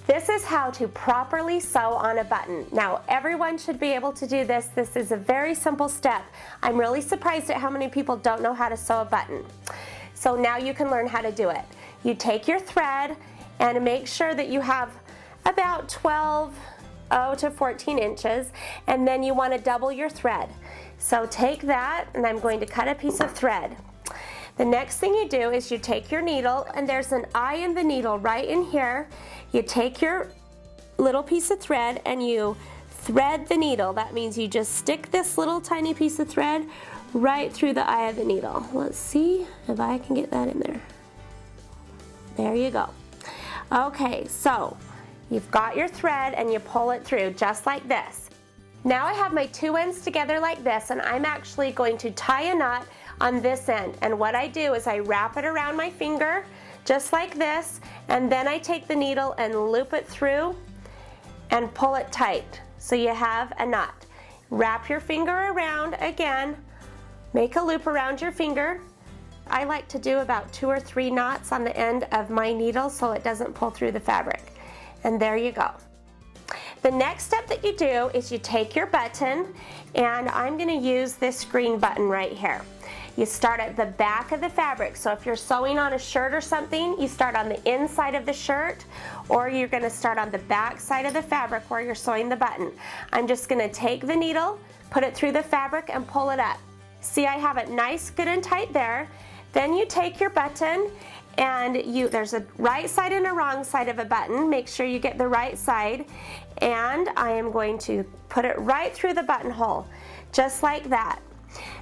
This is how to properly sew on a button. Now, everyone should be able to do this. This is a very simple step. I'm really surprised at how many people don't know how to sew a button. So now you can learn how to do it. You take your thread and make sure that you have about 12 to 14 inches, and then you want to double your thread. So take that, and I'm going to cut a piece of thread. The next thing you do is you take your needle, and there's an eye in the needle right in here. You take your little piece of thread and you thread the needle. That means you just stick this little tiny piece of thread right through the eye of the needle. Let's see if I can get that in there. There you go. Okay, so you've got your thread and you pull it through just like this. Now I have my two ends together like this, and I'm actually going to tie a knot on this end. And what I do is I wrap it around my finger just like this, and then I take the needle and loop it through and pull it tight so you have a knot. Wrap your finger around again, make a loop around your finger. I like to do about 2 or 3 knots on the end of my needle so it doesn't pull through the fabric. And there you go. The next step that you do is you take your button, and I'm going to use this green button right here. You start at the back of the fabric. So if you're sewing on a shirt or something, you start on the inside of the shirt, or you're going to start on the back side of the fabric where you're sewing the button. I'm just going to take the needle, put it through the fabric, and pull it up. See, I have it nice, good and tight there. Then you take your button, and there's a right side and a wrong side of a button. Make sure you get the right side, and I am going to put it right through the buttonhole, just like that.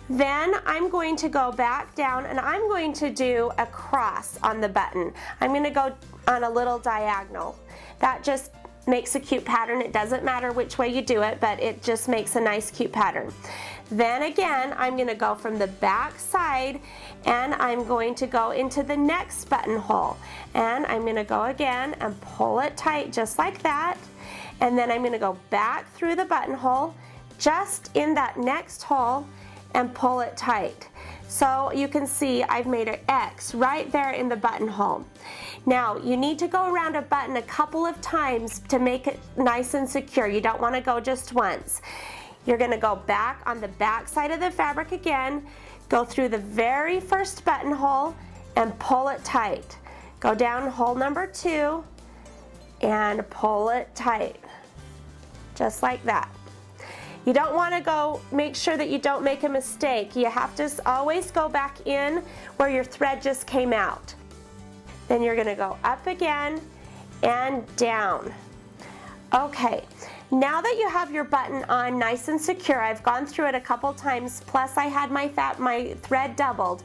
Then I'm going to go back down, and I'm going to do a cross on the button. I'm going to go on a little diagonal. That just makes a cute pattern. It doesn't matter which way you do it, but it just makes a nice cute pattern. Then again, I'm going to go from the back side, and I'm going to go into the next buttonhole, and I'm going to go again and pull it tight just like that, and then I'm going to go back through the buttonhole just in that next hole and pull it tight. So you can see I've made an X right there in the buttonhole. Now you need to go around a button a couple of times to make it nice and secure. You don't want to go just once. You're going to go back on the back side of the fabric again, go through the very first buttonhole and pull it tight. Go down hole number 2 and pull it tight, just like that. You don't want to make sure that you don't make a mistake. You have to always go back in where your thread just came out. Then you're going to go up again and down. Okay, now that you have your button on nice and secure, I've gone through it a couple times, plus I had my thread doubled.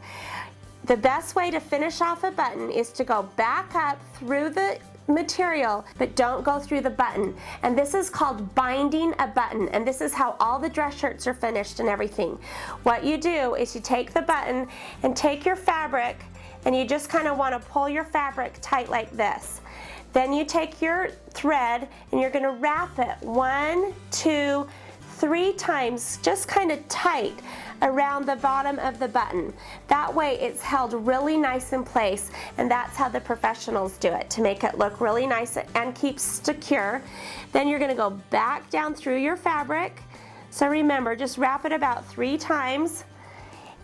The best way to finish off a button is to go back up through the material, but don't go through the button. And this is called binding a button, and this is how all the dress shirts are finished and everything. What you do is you take the button and take your fabric, and you just kind of want to pull your fabric tight like this. Then you take your thread and you're going to wrap it 1, 2, 3 times, just kind of tight around the bottom of the button. That way it's held really nice in place, and that's how the professionals do it, to make it look really nice and keep secure. Then you're going to go back down through your fabric. So remember, just wrap it about 3 times,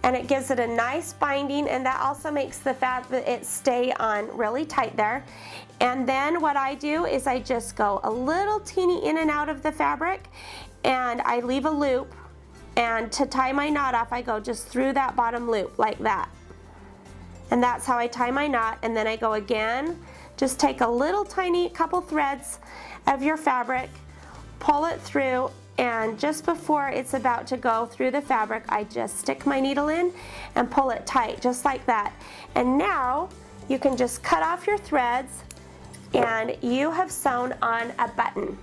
and it gives it a nice binding, and that also makes the fabric stay on really tight there. And then what I do is I just go a little teeny in and out of the fabric, and I leave a loop, and to tie my knot off I go just through that bottom loop like that. And that's how I tie my knot. And then I go again, just take a little tiny couple threads of your fabric, pull it through, and just before it's about to go through the fabric, I just stick my needle in and pull it tight, just like that. And now you can just cut off your threads, and you have sewn on a button.